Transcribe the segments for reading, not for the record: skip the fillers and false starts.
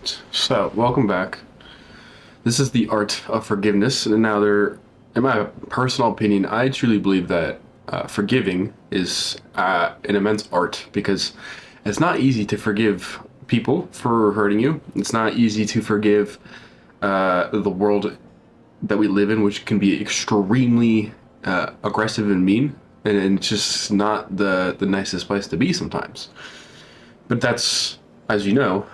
Alright, so welcome back. This is the art of forgiveness, and now in my personal opinion, I truly believe that forgiving is an immense art because it's not easy to forgive people for hurting you. It's not easy to forgive the world that we live in, which can be extremely aggressive and mean, and it's just not the nicest place to be sometimes. But that's, as you know,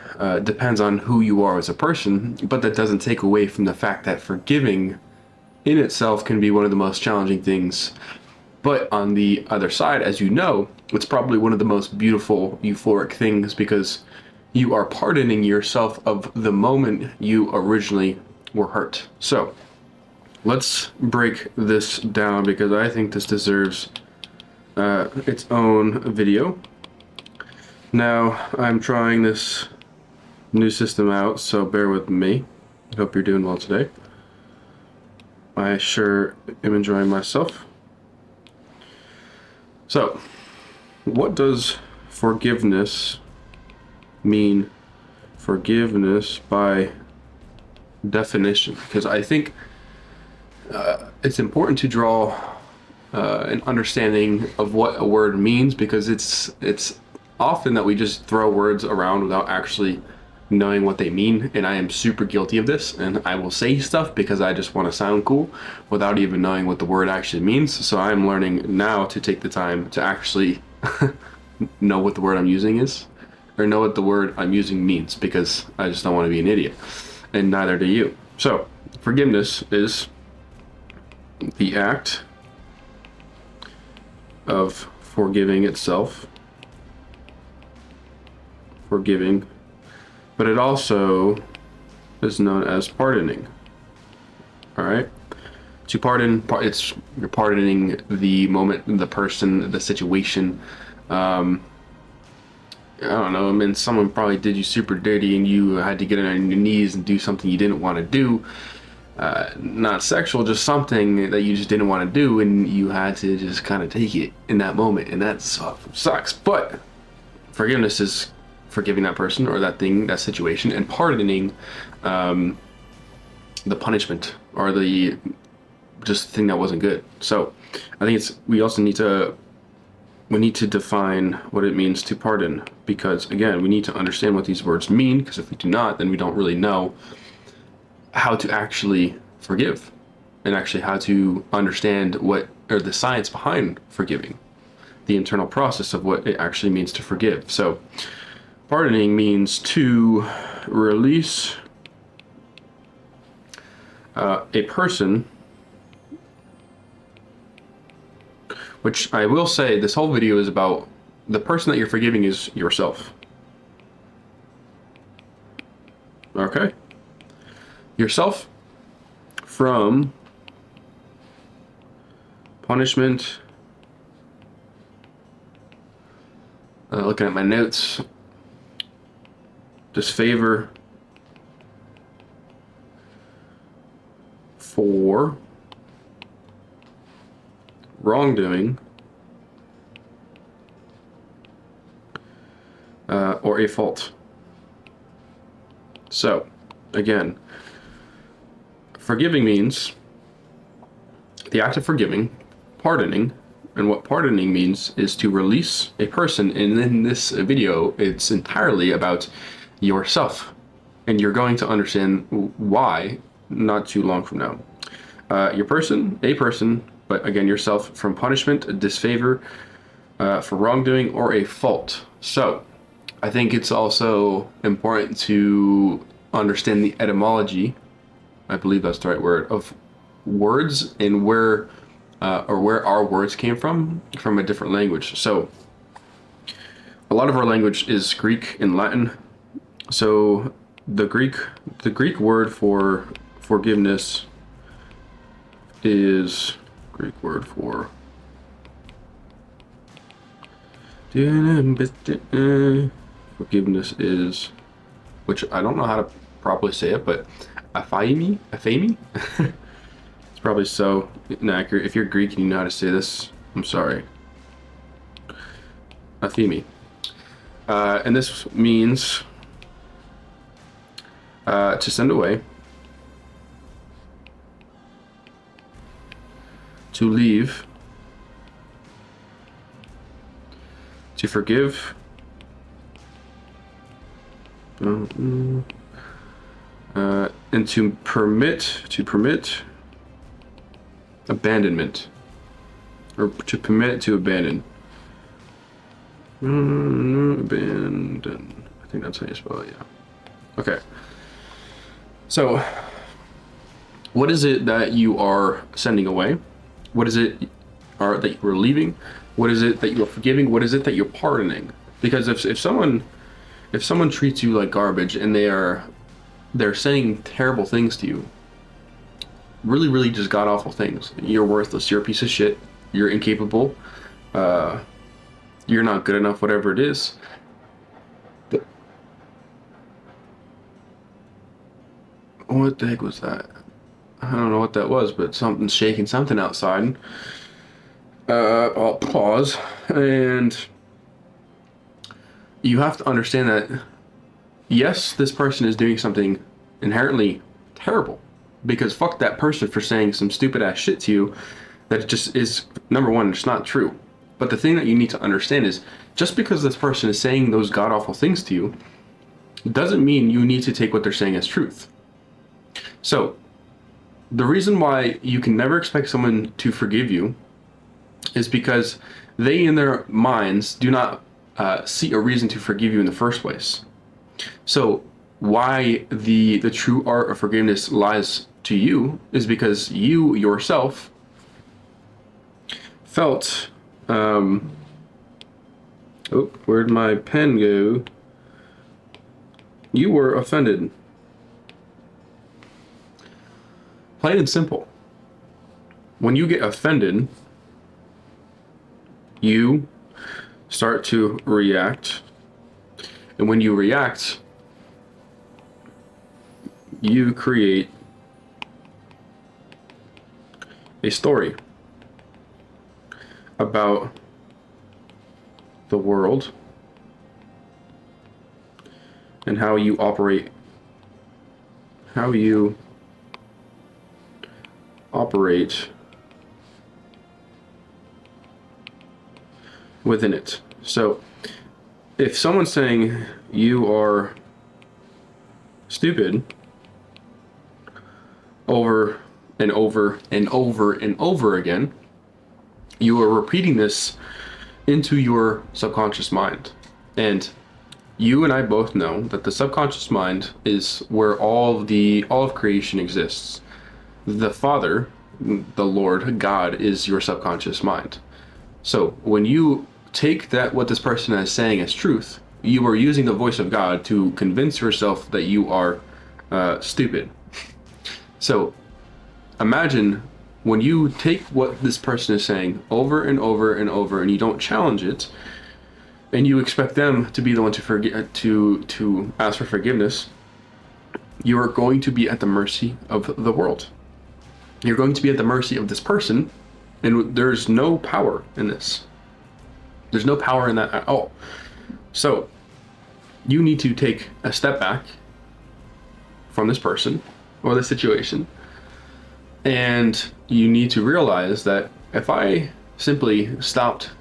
depends on who you are as a person, but that doesn't take away from the fact that forgiving in itself can be one of the most challenging things. But on the other side, as you know, it's probably one of the most beautiful, euphoric things because you are pardoning yourself of the moment you originally were hurt. So let's break this down because I think this deserves its own video. Now, I'm trying this new system out, so bear with me. Hope you're doing well today. I sure am enjoying myself. So, what does forgiveness mean? Forgiveness by definition, because I think it's important to draw an understanding of what a word means, because it's often that we just throw words around without actually knowing what they mean, and I am super guilty of this, and I will say stuff because I just want to sound cool without even knowing what the word actually means. So I'm learning now to take the time to actually know what the word I'm using is, or know what the word I'm using means, because I just don't want to be an idiot, and neither do you. So forgiveness is the act of forgiving itself, forgiving, but it also is known as pardoning. All right, to pardon, it's you're pardoning the moment, the person, the situation. I don't know, I mean, someone probably did you super dirty and you had to get on your knees and do something you didn't want to do. Not sexual, just something that you just didn't want to do, and you had to just kind of take it in that moment, and that sucks. But forgiveness is forgiving that person or that thing, that situation, and pardoning the punishment or the just thing that wasn't good. So I think we also need to define what it means to pardon, because again, we need to understand what these words mean, because if we do not, then we don't really know how to actually forgive, and actually how to understand what, or the science behind forgiving, the internal process of what it actually means to forgive. So pardoning means to release a person, which I will say this whole video is about the person that you're forgiving is yourself. Okay? Yourself from punishment. Looking at my notes, disfavor, for wrongdoing, or a fault. So, again, forgiving means the act of forgiving, pardoning, and what pardoning means is to release a person. And in this video, it's entirely about yourself, and you're going to understand why not too long from now. A person, but again, yourself from punishment, disfavor, for wrongdoing, or a fault. So I think it's also important to understand the etymology, I believe that's the right word, of words, and where our words came from a different language. So a lot of our language is Greek and Latin. So the Greek word for forgiveness is Greek word for forgiveness is, which I don't know how to properly say it, but aphaimi. It's probably so inaccurate. If you're Greek and you know how to say this, I'm sorry. Aphemi. And this means To send away, to leave, to forgive, and to permit abandonment, or to permit to abandon. Abandon. I think that's how you spell it. Yeah. Okay. So, what is it that you are sending away? What is it that you are leaving? What is it that you are forgiving? What is it that you're pardoning? Because if someone treats you like garbage and they're saying terrible things to you, really, really just god awful things. You're worthless. You're a piece of shit. You're incapable. You're not good enough. Whatever it is. What the heck was that? I don't know what that was, but something's shaking something outside. I'll pause, and you have to understand that yes, this person is doing something inherently terrible, because fuck that person for saying some stupid ass shit to you that it just is, number one, it's not true. But the thing that you need to understand is just because this person is saying those god awful things to you doesn't mean you need to take what they're saying as truth. So the reason why you can never expect someone to forgive you is because they in their minds do not see a reason to forgive you in the first place. So why the true art of forgiveness lies to you is because you yourself felt where'd my pen go? You were offended. Plain and simple. When you get offended, you start to react. And when you react, you create a story about the world and how you operate within it. So if someone's saying you are stupid over and over and over and over again, you are repeating this into your subconscious mind. And you and I both know that the subconscious mind is where all of creation exists. The Father, the Lord, God, is your subconscious mind. So when you take what this person is saying as truth, you are using the voice of God to convince yourself that you are stupid. So imagine when you take what this person is saying over and over and over, and you don't challenge it, and you expect them to be the one to ask for forgiveness, you are going to be at the mercy of the world. You're going to be at the mercy of this person, and there's no power in this. There's no power in that at all. So you need to take a step back from this person or the situation, and you need to realize that if I simply stopped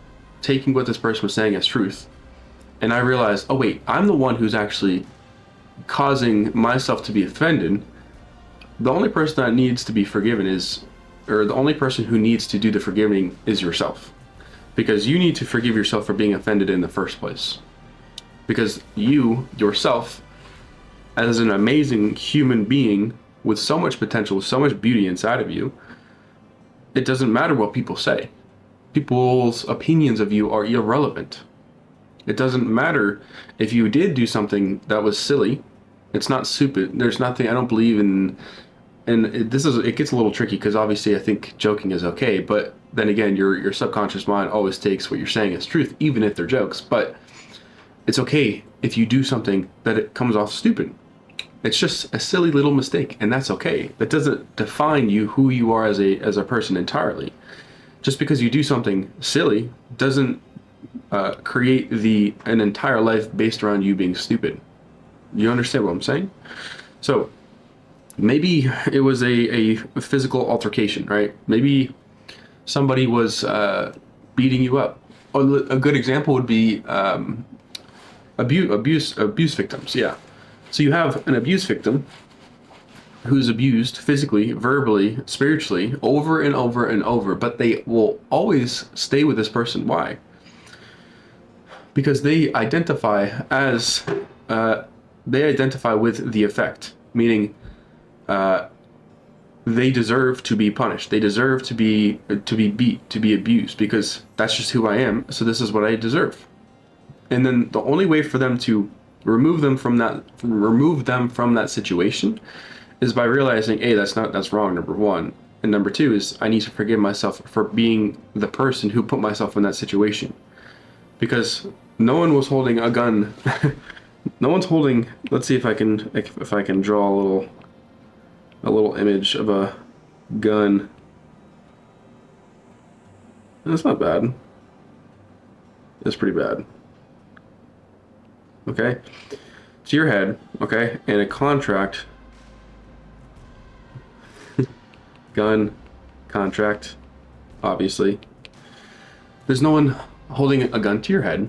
taking what this person was saying as truth, and I realized, oh wait, I'm the one who's actually causing myself to be offended, the only person that needs to be forgiven the only person who needs to do the forgiving is yourself. Because you need to forgive yourself for being offended in the first place. Because you, yourself, as an amazing human being with so much potential, with so much beauty inside of you, it doesn't matter what people say. People's opinions of you are irrelevant. It doesn't matter if you did do something that was silly. It's not stupid. There's nothing, I don't believe in, and it gets a little tricky because obviously I think joking is okay, but then again, your subconscious mind always takes what you're saying as truth, even if they're jokes. But it's okay if you do something that it comes off stupid. It's just a silly little mistake, and that's okay. That doesn't define you, who you are as a person entirely. Just because you do something silly doesn't create an entire life based around you being stupid. You understand what I'm saying? So maybe it was a physical altercation, right? Maybe somebody was beating you up. A good example would be abuse victims. Yeah. So you have an abuse victim who's abused physically, verbally, spiritually, over and over and over, but they will always stay with this person. Why? Because they identify with the effect, meaning they deserve to be punished. They deserve to be beat, to be abused, because that's just who I am. So this is what I deserve. And then the only way for them to remove them from that situation is by realizing, hey, that's wrong, number one. And number two is I need to forgive myself for being the person who put myself in that situation. Because no one was holding a gun. No one's holding, let's see if I can draw a little image of a gun. That's not bad. It's pretty bad. Okay? To your head, okay? And a contract. Gun, contract, obviously. There's no one holding a gun to your head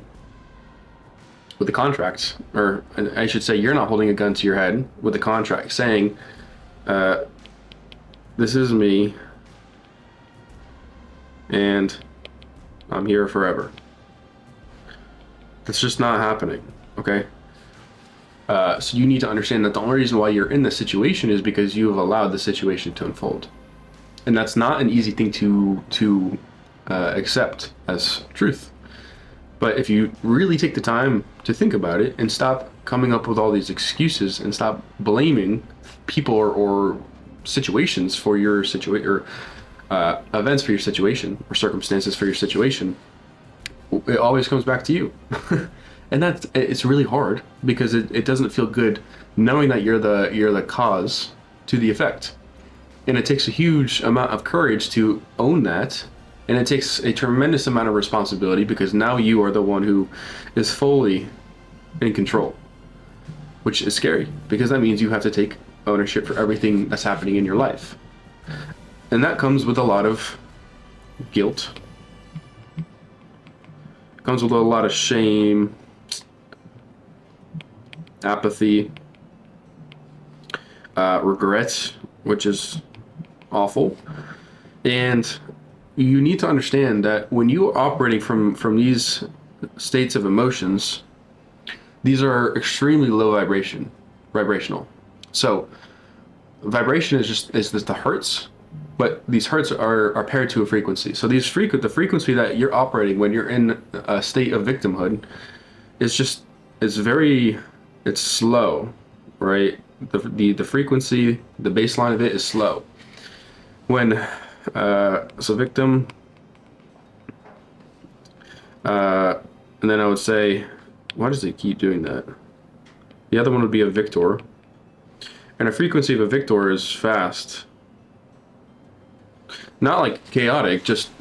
with a contract, or I should say you're not holding a gun to your head with a contract saying, this is me, and I'm here forever. That's just not happening, okay? So you need to understand that the only reason why you're in this situation is because you have allowed the situation to unfold. And that's not an easy thing to accept as truth. But if you really take the time to think about it and stop coming up with all these excuses and stop blaming people or situations for your situation, or events for your situation, or circumstances for your situation, it always comes back to you. And it's really hard because it doesn't feel good knowing that you're the cause to the effect. And it takes a huge amount of courage to own that. And it takes a tremendous amount of responsibility because now you are the one who is fully in control, which is scary because that means you have to take ownership for everything that's happening in your life. And that comes with a lot of guilt. It comes with a lot of shame, apathy, regret, which is awful. And you need to understand that when you are operating from these states of emotions, these are extremely low vibrational. So vibration is just the hertz, but these hertz are paired to a frequency. So the frequency that you're operating when you're in a state of victimhood is it's slow, right? The frequency, the baseline of it is slow. When so victim, and then I would say, why does it keep doing that? The other one would be a victor, and a frequency of a victor is fast, not like chaotic, just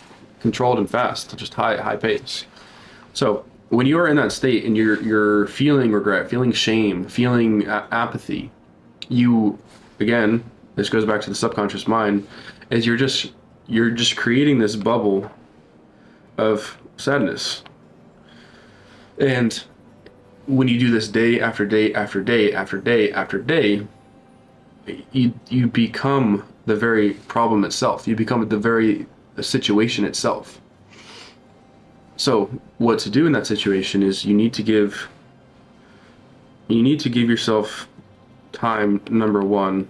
controlled and fast, just high pace. So when you are in that state and you're feeling regret, feeling shame, feeling apathy, you, again, this goes back to the subconscious mind, is you're just creating this bubble of sadness. And when you do this day after day after day after day after day, you become the very problem itself. You become the very situation itself. So what to do in that situation is you need to give yourself time, number one,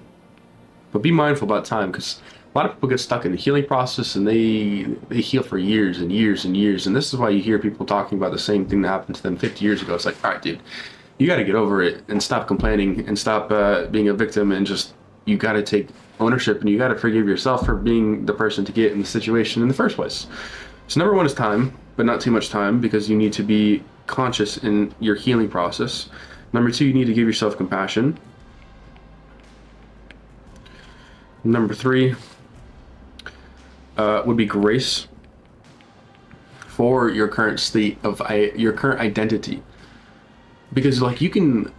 but be mindful about time, because a lot of people get stuck in the healing process and they heal for years and years and years. And this is why you hear people talking about the same thing that happened to them 50 years ago. It's like, all right, dude, you got to get over it and stop complaining and stop being a victim, and just, you got to take ownership and you got to forgive yourself for being the person to get in the situation in the first place. So number one is time, but not too much time, because you need to be conscious in your healing process. Number two, you need to give yourself compassion. Number three would be grace for your current state of your current identity, because like you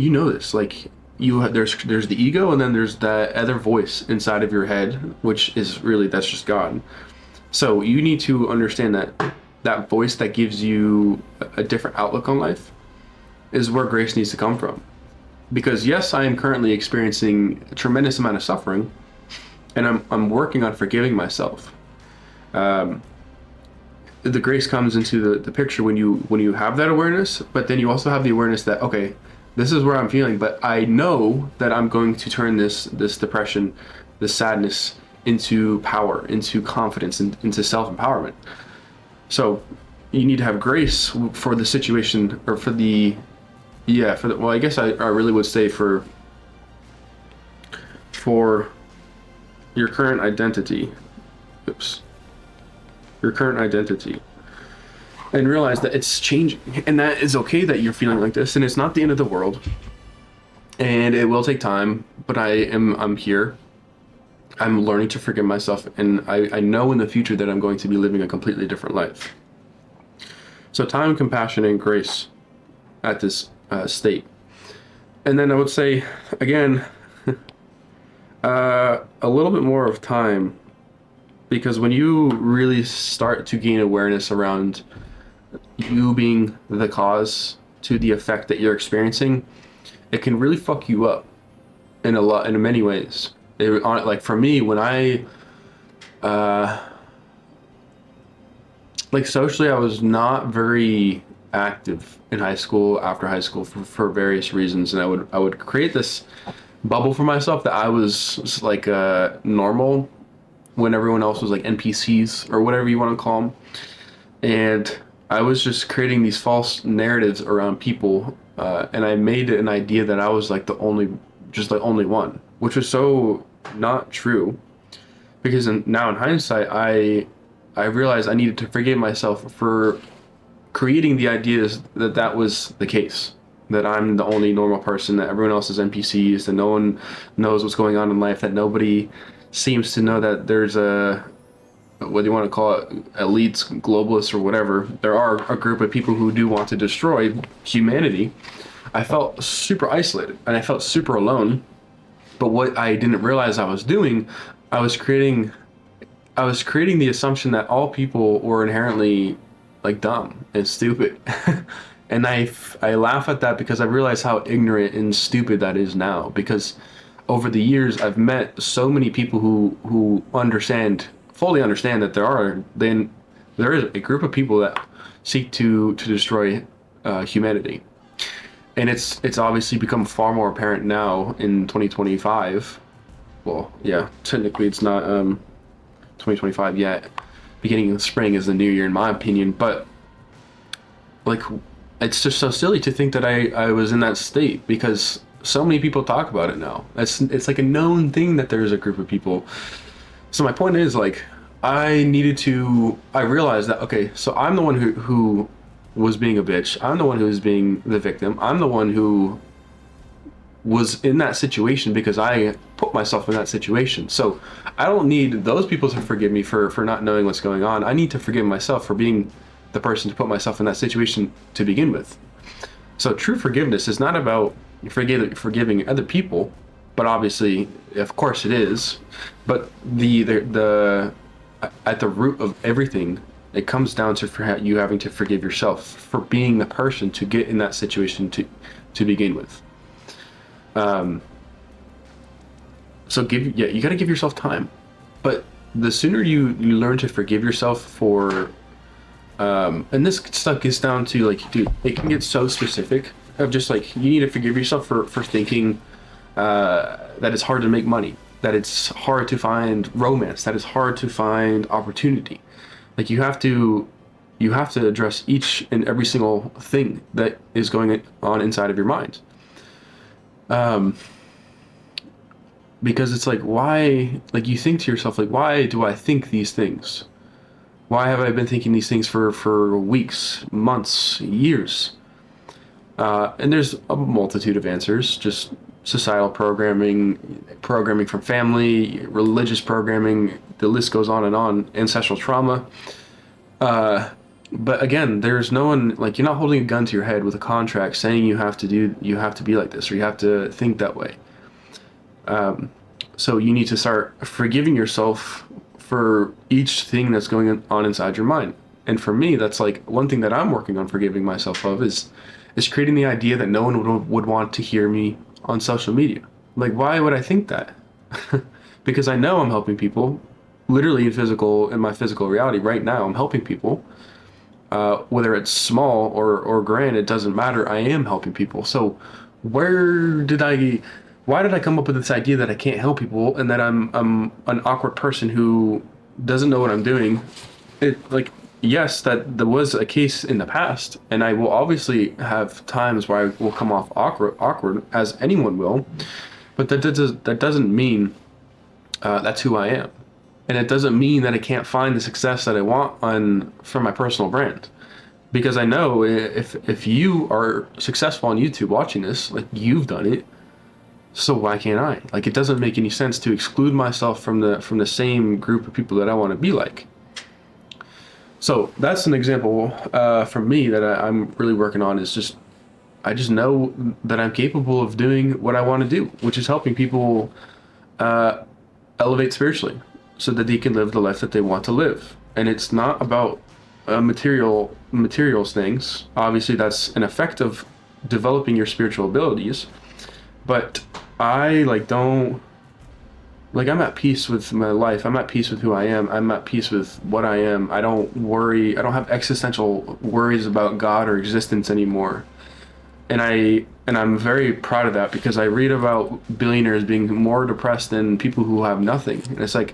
know this, like there's the ego, and then there's that other voice inside of your head, which is really, that's just God. So you need to understand that that voice that gives you a different outlook on life is where grace needs to come from. Because yes, I am currently experiencing a tremendous amount of suffering, and I'm working on forgiving myself. Um, the grace comes into the picture when you have that awareness, but then you also have the awareness that, okay, this is where I'm feeling, but I know that I'm going to turn this depression, this sadness, into power, into confidence, into self-empowerment. So you need to have grace for the situation, or for the, yeah, for the, well, I guess I really would say for your current identity. Oops. Your current identity. And realize that it's changing, and that is okay that you're feeling like this, and it's not the end of the world, and it will take time, but I'm here. I'm learning to forgive myself, and I know in the future that I'm going to be living a completely different life. So time, compassion, and grace at this state. And then I would say, again, a little bit more of time, because when you really start to gain awareness around you being the cause to the effect that you're experiencing, it can really fuck you up in many ways. Like for me, when like socially, I was not very active in high school, after high school, for various reasons, and I would create this bubble for myself that I was like normal when everyone else was like NPCs or whatever you want to call them, and I was just creating these false narratives around people, and I made an idea that I was like the only one, which was so not true. Because now in hindsight, I realized I needed to forgive myself for creating the ideas that was the case, that I'm the only normal person, that everyone else is NPCs, that no one knows what's going on in life, that nobody seems to know that there's what do you want to call it, elites, globalists, or whatever. There are a group of people who do want to destroy humanity. I felt super isolated, and I felt super alone. But what I didn't realize I was doing, I was creating the assumption that all people were inherently like dumb and stupid. And I laugh at that, because I realize how ignorant and stupid that is now. Because over the years, I've met so many people who fully understand that there is a group of people that seek to destroy humanity. And it's obviously become far more apparent now in 2025. Well, yeah, technically it's not 2025 yet. Beginning of spring is the new year in my opinion, but like, it's just so silly to think that I was in that state, because so many people talk about it now. It's like a known thing that there's a group of people. So my point is, like, I realized that, okay, so I'm the one who was being a bitch. I'm the one who was being the victim. I'm the one who was in that situation because I put myself in that situation. So I don't need those people to forgive me for not knowing what's going on. I need to forgive myself for being the person to put myself in that situation to begin with. So true forgiveness is not about forgiving other people, but obviously, of course it is. But the at the root of everything, it comes down to you having to forgive yourself for being the person to get in that situation to begin with. So you got to give yourself time, but the sooner you learn to forgive yourself for, and this stuff gets down to, like, dude, it can get so specific of just like, you need to forgive yourself for thinking that it's hard to make money, that it's hard to find romance, that it's hard to find opportunity. Like, you have to address each and every single thing that is going on inside of your mind. Because it's like, why, like, you think to yourself, like, why do I think these things? Why have I been thinking these things for weeks, months, years? And there's a multitude of answers, just societal programming from family, religious programming, the list goes on and on, ancestral trauma. But again, there's no one, like, you're not holding a gun to your head with a contract saying you have to be like this or you have to think that way. So you need to start forgiving yourself for each thing that's going on inside your mind. And for me, that's like one thing that I'm working on forgiving myself of is creating the idea that no one would want to hear me on social media. Like, why would I think that? Because I know I'm helping people, literally in my physical reality right now. I'm helping people, whether it's small or grand, it doesn't matter. I am helping people. So where did I why did I come up with this idea that I can't help people and that I'm an awkward person who doesn't know what I'm doing? It, like, yes, that there was a case in the past, and I will obviously have times where I will come off awkward, as anyone will. But that doesn't mean that's who I am, and it doesn't mean that I can't find the success that I want on for my personal brand. Because I know if you are successful on YouTube watching this, like, you've done it, so why can't I? Like, it doesn't make any sense to exclude myself from the same group of people that I want to be like. So that's an example from me that I'm really working on. Is just I just know that I'm capable of doing what I want to do, which is helping people elevate spiritually, so that they can live the life that they want to live. And it's not about materials things. Obviously, that's an effect of developing your spiritual abilities, but I don't like I'm at peace with my life. I'm at peace with who I am. I'm at peace with what I am. I don't worry. I don't have existential worries about God or existence anymore. And I'm very proud of that, because I read about billionaires being more depressed than people who have nothing. And it's like,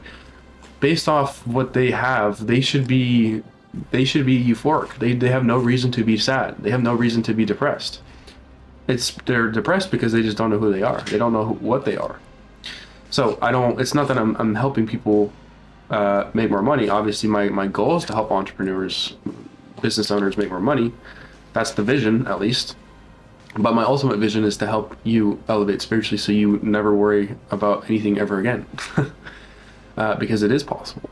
based off what they have, they should be euphoric. They have no reason to be sad. They have no reason to be depressed. They're depressed because they just don't know who they are. They don't know what they are. So I don't. It's not that I'm helping people make more money. Obviously, my goal is to help entrepreneurs, business owners make more money. That's the vision, at least. But my ultimate vision is to help you elevate spiritually, so you never worry about anything ever again, because it is possible.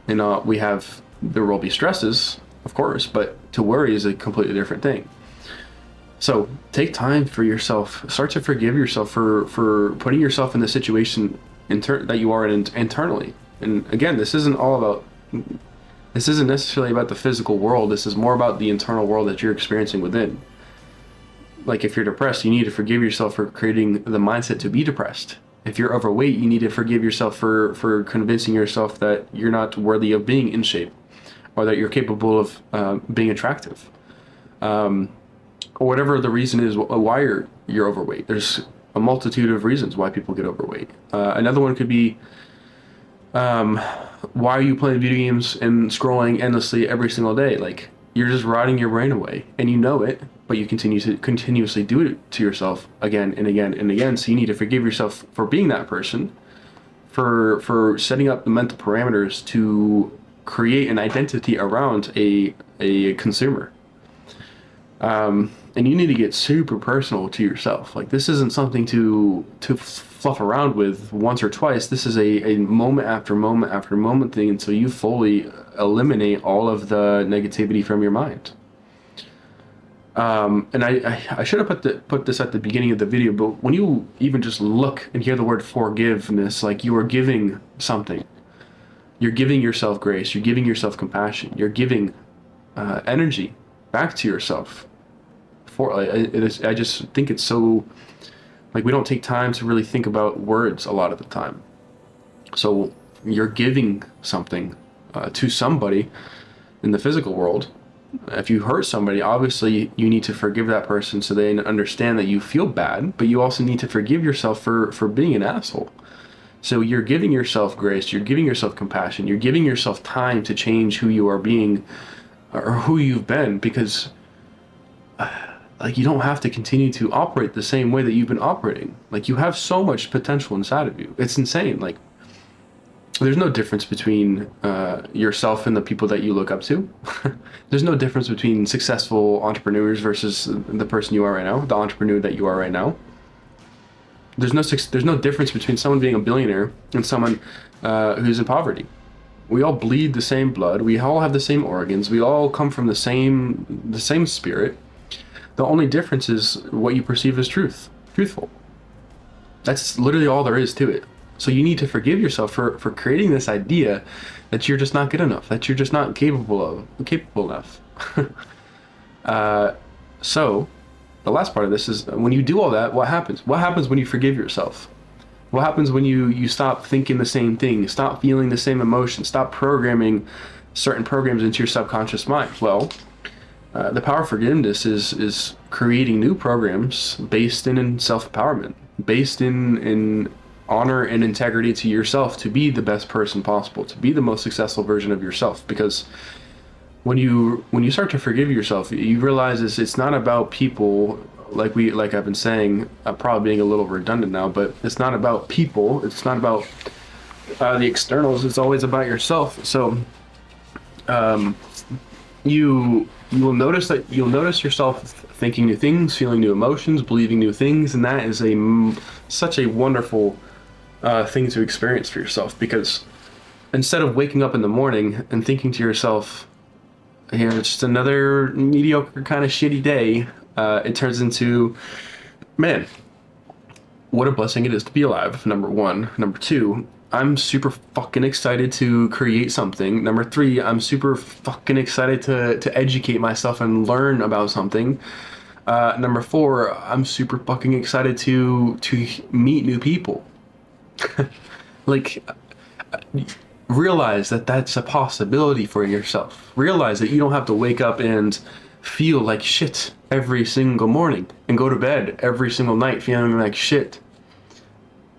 And there will be stresses, of course, but to worry is a completely different thing. So take time for yourself. Start to forgive yourself for putting yourself in the situation that you are in internally. And again, this isn't necessarily about the physical world. This is more about the internal world that you're experiencing within. Like, if you're depressed, you need to forgive yourself for creating the mindset to be depressed. If you're overweight, you need to forgive yourself for convincing yourself that you're not worthy of being in shape, or that you're capable of being attractive. Or whatever the reason is why you're overweight. There's a multitude of reasons why people get overweight. Another one could be, why are you playing video games and scrolling endlessly every single day? Like, you're just rotting your brain away, and you know it, but you continuously do it to yourself again and again and again. So you need to forgive yourself for being that person, for setting up the mental parameters to create an identity around a consumer. And you need to get super personal to yourself. Like, this isn't something to fluff around with once or twice. This is a moment after moment after moment thing until you fully eliminate all of the negativity from your mind. And I should have put this at the beginning of the video, but when you even just look and hear the word forgiveness, like, you are giving something. You're giving yourself grace. You're giving yourself compassion. You're giving energy back to yourself. I just think it's so, like, we don't take time to really think about words a lot of the time. So you're giving something to somebody in the physical world. If you hurt somebody, obviously you need to forgive that person so they understand that you feel bad, but you also need to forgive yourself for being an asshole. So you're giving yourself grace, you're giving yourself compassion, you're giving yourself time to change who you are being or who you've been, because like, you don't have to continue to operate the same way that you've been operating. Like, you have so much potential inside of you. It's insane. Like, there's no difference between yourself and the people that you look up to. There's no difference between successful entrepreneurs versus the person you are right now, the entrepreneur that you are right now. There's no difference between someone being a billionaire and someone who's in poverty. We all bleed the same blood. We all have the same organs. We all come from the same spirit. The only difference is what you perceive as truthful. That's literally all there is to it. So you need to forgive yourself for creating this idea that you're just not good enough, that you're just not capable enough. So the last part of this is when you do all that, what happens? What happens when you forgive yourself? What happens when you stop thinking the same thing, stop feeling the same emotions, stop programming certain programs into your subconscious mind? Well, the power of forgiveness is creating new programs based in self-empowerment, based in honor and integrity to yourself, to be the best person possible, to be the most successful version of yourself. Because when you start to forgive yourself, you realize it's not about people, like I've been saying. I'm probably being a little redundant now, but it's not about people. It's not about the externals. It's always about yourself. So you will notice that you'll notice yourself thinking new things, feeling new emotions, believing new things, and that is such a wonderful thing to experience for yourself. Because instead of waking up in the morning and thinking to yourself, here, it's just another mediocre kind of shitty day, it turns into, man, what a blessing it is to be alive, number one. Number two, I'm super fucking excited to create something. Number three, I'm super fucking excited to educate myself and learn about something. Number four, I'm super fucking excited to meet new people. Like, realize that that's a possibility for yourself. Realize that you don't have to wake up and feel like shit every single morning and go to bed every single night feeling like shit.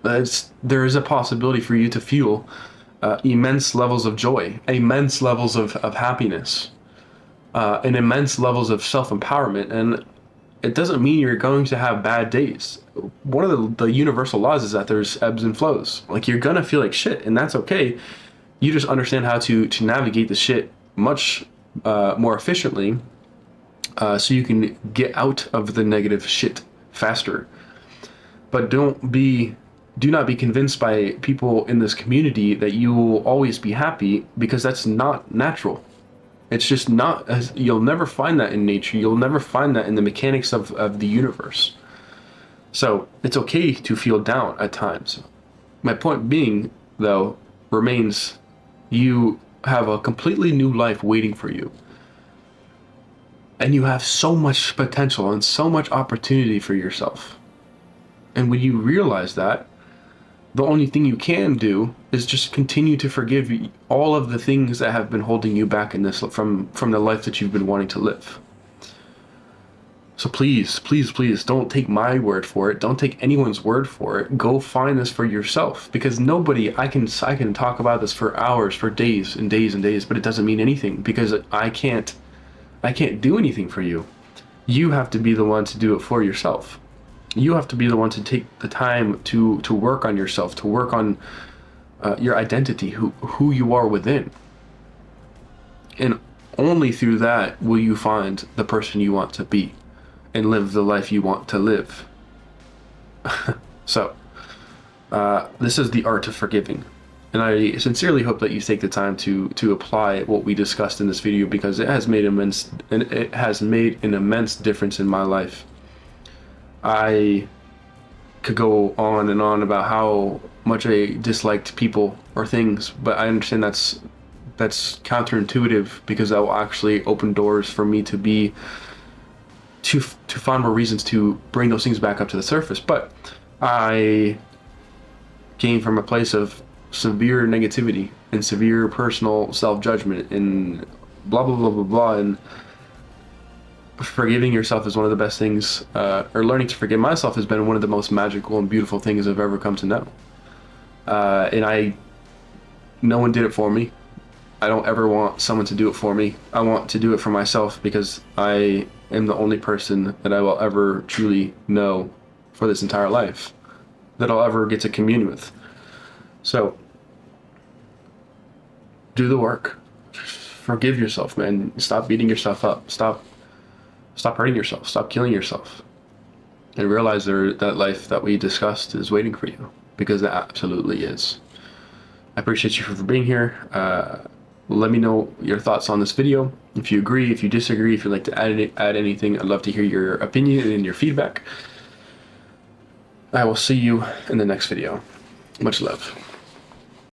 There is a possibility for you to feel immense levels of joy, immense levels of happiness, and immense levels of self-empowerment. And it doesn't mean you're going to have bad days. One of the universal laws is that there's ebbs and flows. Like, you're gonna feel like shit, and that's okay. You just understand how to navigate the shit much more efficiently, so you can get out of the negative shit faster. But do not be convinced by people in this community that you will always be happy, because that's not natural. It's just not. You'll never find that in nature. You'll never find that in the mechanics of the universe. So it's okay to feel down at times. My point being, though, remains, you have a completely new life waiting for you. And you have so much potential and so much opportunity for yourself. And when you realize that, the only thing you can do is just continue to forgive all of the things that have been holding you back in this from the life that you've been wanting to live. So please, please, please don't take my word for it. Don't take anyone's word for it. Go find this for yourself, because I can talk about this for hours, for days and days and days, but it doesn't mean anything, because I can't do anything for you. You have to be the one to do it for yourself. You have to be the one to take the time to work on yourself, to work on your identity, who you are within. And only through that will you find the person you want to be and live the life you want to live. So, this is the art of forgiving. And I sincerely hope that you take the time to apply what we discussed in this video, because it has made an immense difference in my life. I could go on and on about how much I disliked people or things, but I understand that's counterintuitive, because that will actually open doors for me to find more reasons to bring those things back up to the surface. But I came from a place of severe negativity and severe personal self-judgment and blah blah blah blah blah, and forgiving yourself is one of the best things, or learning to forgive myself has been one of the most magical and beautiful things I've ever come to know. And no one did it for me. I don't ever want someone to do it for me. I want to do it for myself, because I am the only person that I will ever truly know for this entire life, that I'll ever get to commune with. So, do the work. Forgive yourself, man. Stop beating yourself up. Stop hurting yourself. Stop killing yourself. And realize that life that we discussed is waiting for you, because it absolutely is. I appreciate you for being here. Let me know your thoughts on this video. If you agree, if you disagree, if you'd like to add anything, I'd love to hear your opinion and your feedback. I will see you in the next video. Much love.